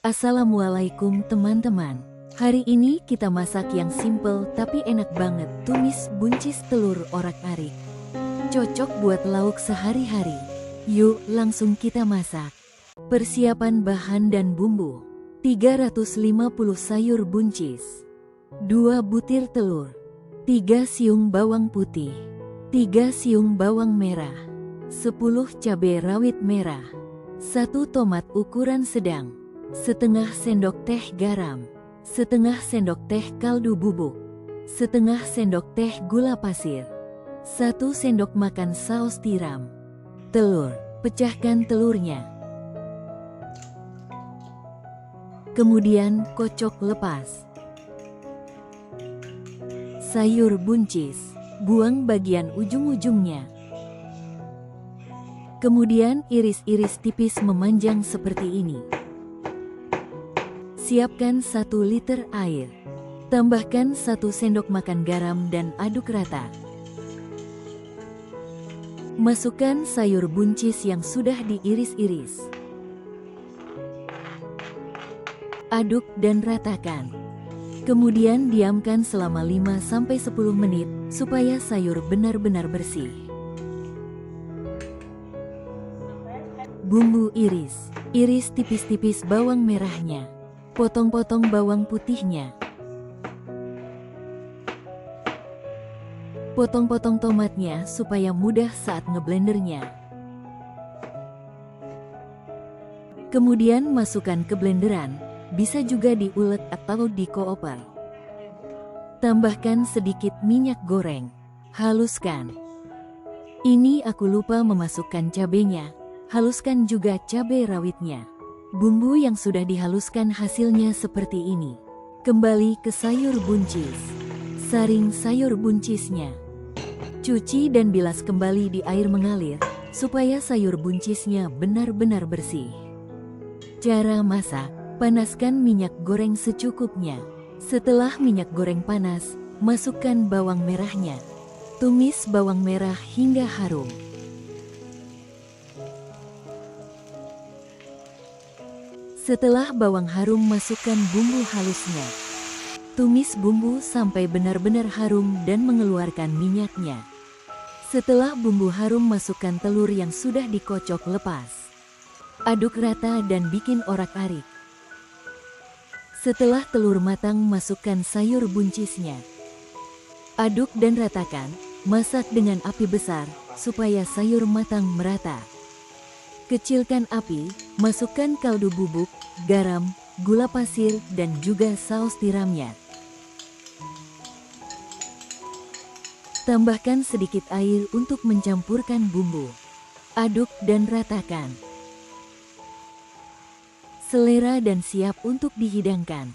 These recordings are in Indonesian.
Assalamualaikum teman-teman. Hari ini kita masak yang simple tapi enak banget, tumis buncis telur orak-arik. Cocok buat lauk sehari-hari. Yuk langsung kita masak. Persiapan bahan dan bumbu. 350 sayur buncis, 2 butir telur, 3 siung bawang putih, 3 siung bawang merah, 10 cabai rawit merah, 1 tomat ukuran sedang, setengah sendok teh garam, setengah sendok teh kaldu bubuk, setengah sendok teh gula pasir, 1 sendok makan saus tiram. Telur, pecahkan telurnya. Kemudian kocok lepas. Sayur buncis, buang bagian ujung-ujungnya. Kemudian iris-iris tipis memanjang seperti ini. Siapkan 1 liter air. Tambahkan 1 sendok makan garam dan aduk rata. Masukkan sayur buncis yang sudah diiris-iris. Aduk dan ratakan. Kemudian diamkan selama 5-10 menit supaya sayur benar-benar bersih. Bumbu iris. Iris tipis-tipis bawang merahnya. Potong-potong bawang putihnya. Potong-potong tomatnya supaya mudah saat ngeblendernya. Kemudian masukkan ke blenderan, bisa juga diulek atau dikoopel. Tambahkan sedikit minyak goreng, haluskan. Ini aku lupa memasukkan cabenya, haluskan juga cabai rawitnya. Bumbu yang sudah dihaluskan hasilnya seperti ini. Kembali ke sayur buncis. Saring sayur buncisnya. Cuci dan bilas kembali di air mengalir, supaya sayur buncisnya benar-benar bersih. Cara masak, panaskan minyak goreng secukupnya. Setelah minyak goreng panas, masukkan bawang merahnya. Tumis bawang merah hingga harum. Setelah bawang harum, masukkan bumbu halusnya. Tumis bumbu sampai benar-benar harum dan mengeluarkan minyaknya. Setelah bumbu harum, masukkan telur yang sudah dikocok lepas. Aduk rata dan bikin orak-arik. Setelah telur matang, masukkan sayur buncisnya. Aduk dan ratakan, masak dengan api besar supaya sayur matang merata. Kecilkan api, masukkan kaldu bubuk, garam, gula pasir, dan juga saus tiramnya. Tambahkan sedikit air untuk mencampurkan bumbu. Aduk dan ratakan. Selera dan siap untuk dihidangkan.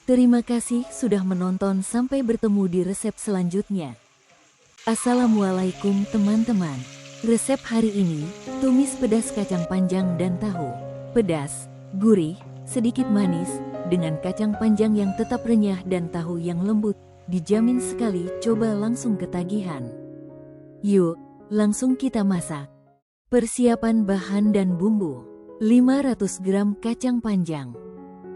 Terima kasih sudah menonton, sampai bertemu di resep selanjutnya. Assalamualaikum teman-teman. Resep hari ini, tumis pedas kacang panjang dan tahu. Pedas, gurih, sedikit manis, dengan kacang panjang yang tetap renyah dan tahu yang lembut, dijamin sekali, coba langsung ketagihan. Yuk, langsung kita masak. Persiapan bahan dan bumbu. 500 gram kacang panjang,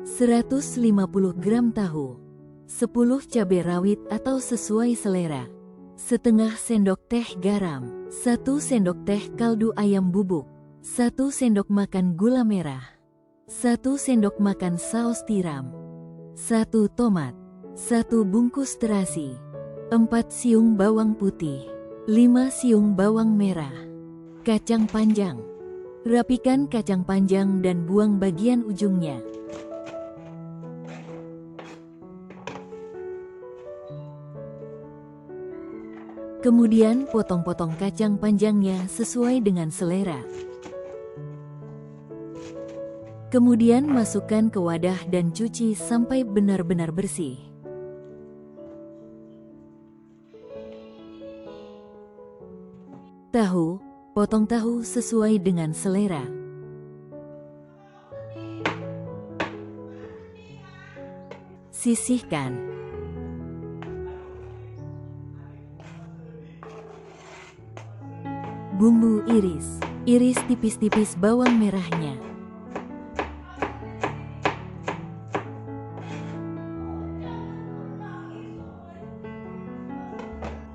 150 gram tahu, 10 cabai rawit atau sesuai selera, setengah sendok teh garam, 1 sendok teh kaldu ayam bubuk, 1 sendok makan gula merah, 1 sendok makan saus tiram, 1 tomat, 1 bungkus terasi, 4 siung bawang putih, 5 siung bawang merah, kacang panjang. Rapikan kacang panjang dan buang bagian ujungnya. Kemudian potong-potong kacang panjangnya sesuai dengan selera. Kemudian masukkan ke wadah dan cuci sampai benar-benar bersih. Tahu, potong tahu sesuai dengan selera. Sisihkan. Bumbu iris. Iris tipis-tipis bawang merahnya.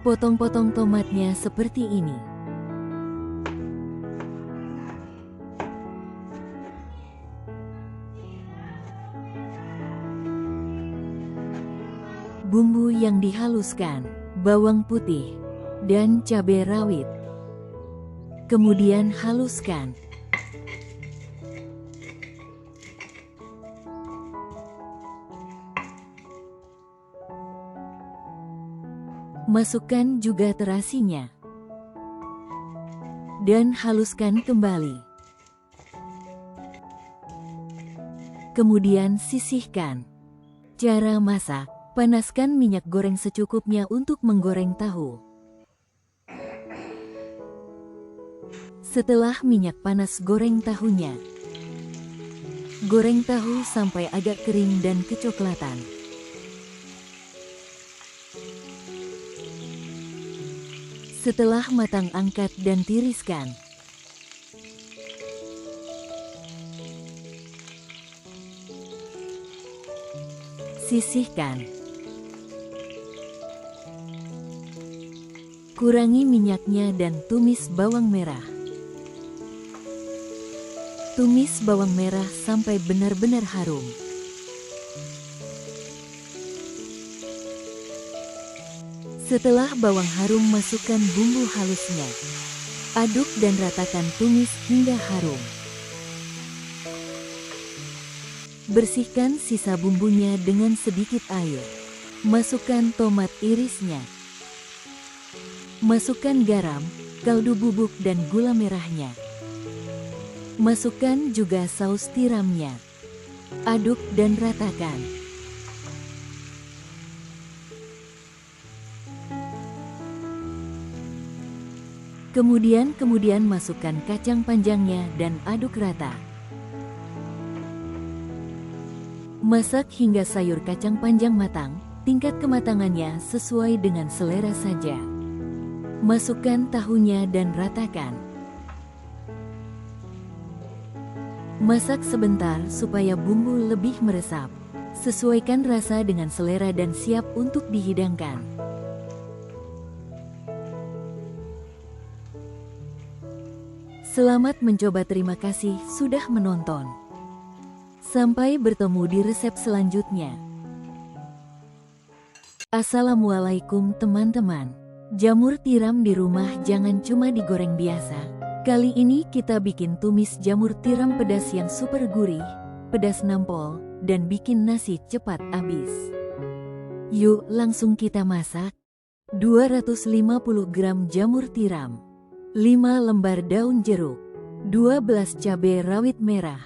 Potong-potong tomatnya seperti ini. Bumbu yang dihaluskan, bawang putih, dan cabai rawit. Kemudian haluskan. Masukkan juga terasinya. Dan haluskan kembali. Kemudian sisihkan. Cara masak. Panaskan minyak goreng secukupnya untuk menggoreng tahu. Setelah minyak panas, goreng tahunya. Goreng tahu sampai agak kering dan kecoklatan. Setelah matang, angkat dan tiriskan. Sisihkan. Kurangi minyaknya dan tumis bawang merah. Tumis bawang merah sampai benar-benar harum. Setelah bawang harum, masukkan bumbu halusnya. Aduk dan ratakan, tumis hingga harum. Bersihkan sisa bumbunya dengan sedikit air. Masukkan tomat irisnya. Masukkan garam, kaldu bubuk dan gula merahnya. Masukkan juga saus tiramnya. Aduk dan ratakan. Kemudian masukkan kacang panjangnya dan aduk rata. Masak hingga sayur kacang panjang matang, tingkat kematangannya sesuai dengan selera saja. Masukkan tahunya dan ratakan. Masak sebentar supaya bumbu lebih meresap. Sesuaikan rasa dengan selera dan siap untuk dihidangkan. Selamat mencoba, terima kasih sudah menonton. Sampai bertemu di resep selanjutnya. Assalamualaikum teman-teman. Jamur tiram di rumah jangan cuma digoreng biasa. Kali ini kita bikin tumis jamur tiram pedas yang super gurih, pedas nampol, dan bikin nasi cepat habis. Yuk langsung kita masak. 250 gram jamur tiram, 5 lembar daun jeruk, 12 cabai rawit merah,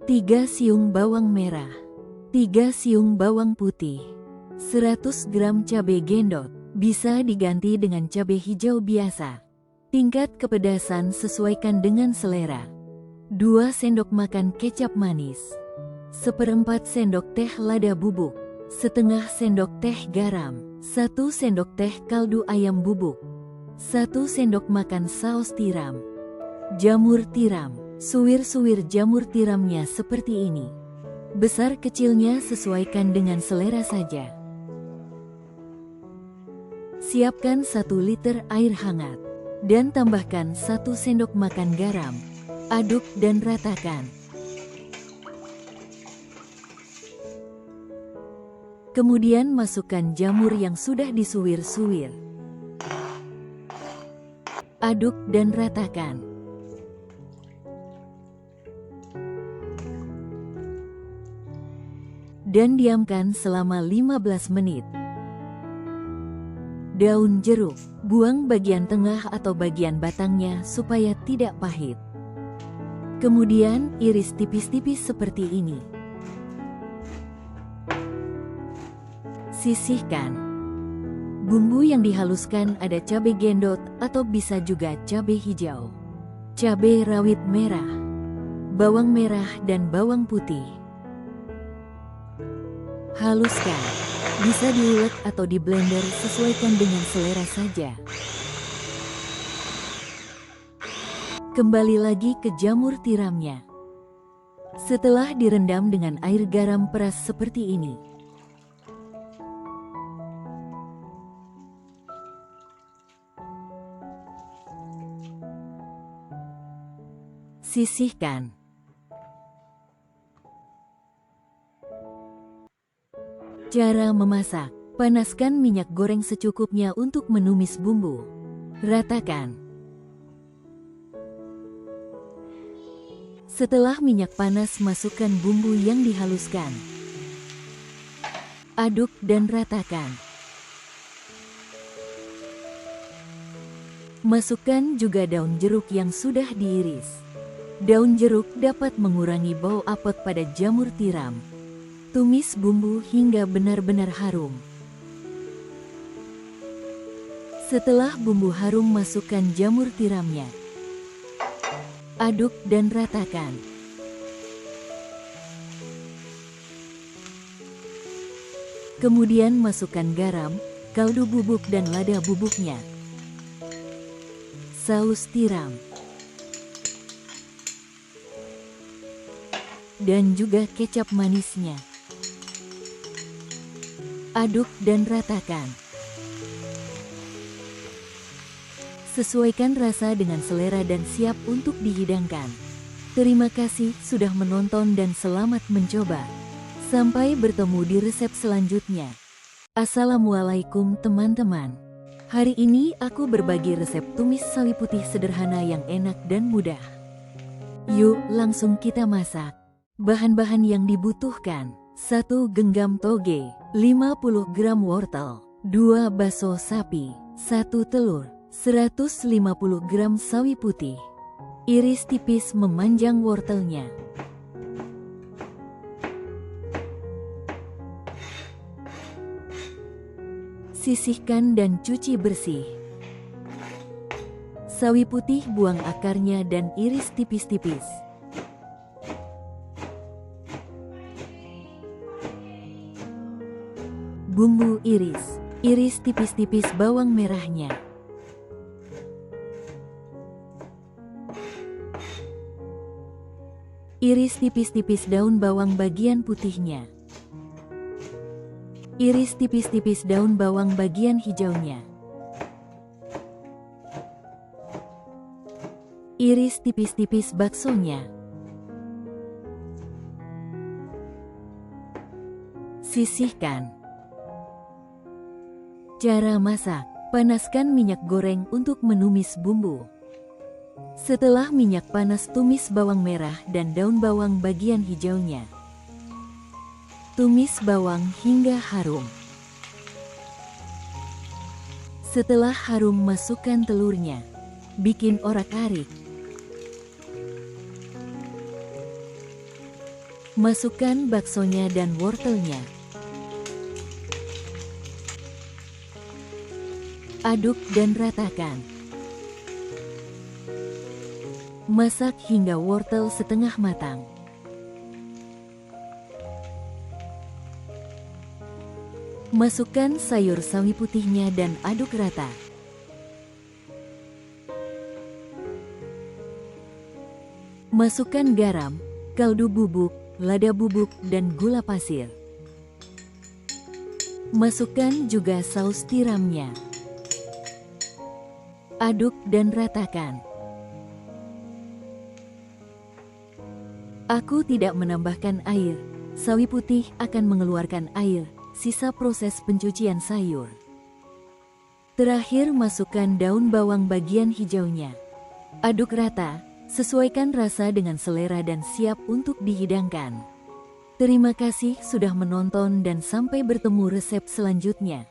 3 siung bawang merah, 3 siung bawang putih, 100 gram cabai gendot, bisa diganti dengan cabai hijau biasa. Tingkat kepedasan sesuaikan dengan selera. 2 sendok makan kecap manis, 1/4 sendok teh lada bubuk, setengah sendok teh garam, 1 sendok teh kaldu ayam bubuk, 1 sendok makan saus tiram. Jamur tiram, suwir-suwir jamur tiramnya seperti ini. Besar kecilnya sesuaikan dengan selera saja. Siapkan 1 liter air hangat dan tambahkan 1 sendok makan garam. Aduk dan ratakan. Kemudian masukkan jamur yang sudah disuwir-suwir. Aduk dan ratakan. Dan diamkan selama 15 menit. Daun jeruk, buang bagian tengah atau bagian batangnya supaya tidak pahit. Kemudian iris tipis-tipis seperti ini. Sisihkan. Bumbu yang dihaluskan ada cabai gendot atau bisa juga cabai hijau, cabai rawit merah, bawang merah dan bawang putih. Haluskan. Bisa diulek atau di blender, sesuaikan dengan selera saja. Kembali lagi ke jamur tiramnya. Setelah direndam dengan air garam peras seperti ini. Sisihkan. Cara memasak. Panaskan minyak goreng secukupnya untuk menumis bumbu. Ratakan. Setelah minyak panas, masukkan bumbu yang dihaluskan. Aduk dan ratakan. Masukkan juga daun jeruk yang sudah diiris. Daun jeruk dapat mengurangi bau apek pada jamur tiram. Tumis bumbu hingga benar-benar harum. Setelah bumbu harum, masukkan jamur tiramnya. Aduk dan ratakan. Kemudian masukkan garam, kaldu bubuk dan lada bubuknya. Saus tiram. Dan juga kecap manisnya. Aduk dan ratakan. Sesuaikan rasa dengan selera dan siap untuk dihidangkan. Terima kasih sudah menonton dan selamat mencoba. Sampai bertemu di resep selanjutnya. Assalamualaikum teman-teman. Hari ini aku berbagi resep tumis sawi putih sederhana yang enak dan mudah. Yuk langsung kita masak. Bahan-bahan yang dibutuhkan: 1 genggam toge, 50 gram wortel, 2 bakso sapi, 1 telur, 150 gram sawi putih. Iris tipis memanjang wortelnya. Sisihkan dan cuci bersih. Sawi putih buang akarnya dan iris tipis-tipis. Bumbu iris. Iris tipis-tipis bawang merahnya. Iris tipis-tipis daun bawang bagian putihnya. Iris tipis-tipis daun bawang bagian hijaunya. Iris tipis-tipis baksonya. Sisihkan. Cara masak. Panaskan minyak goreng untuk menumis bumbu. Setelah minyak panas, tumis bawang merah dan daun bawang bagian hijaunya. Tumis bawang hingga harum. Setelah harum, masukkan telurnya. Bikin orak-arik. Masukkan baksonya dan wortelnya. Aduk dan ratakan. Masak hingga wortel setengah matang. Masukkan sayur sawi putihnya dan aduk rata. Masukkan garam, kaldu bubuk, lada bubuk, dan gula pasir. Masukkan juga saus tiramnya. Aduk dan ratakan. Aku tidak menambahkan air. Sawi putih akan mengeluarkan air, sisa proses pencucian sayur. Terakhir, masukkan daun bawang bagian hijaunya. Aduk rata, sesuaikan rasa dengan selera dan siap untuk dihidangkan. Terima kasih sudah menonton dan sampai bertemu resep selanjutnya.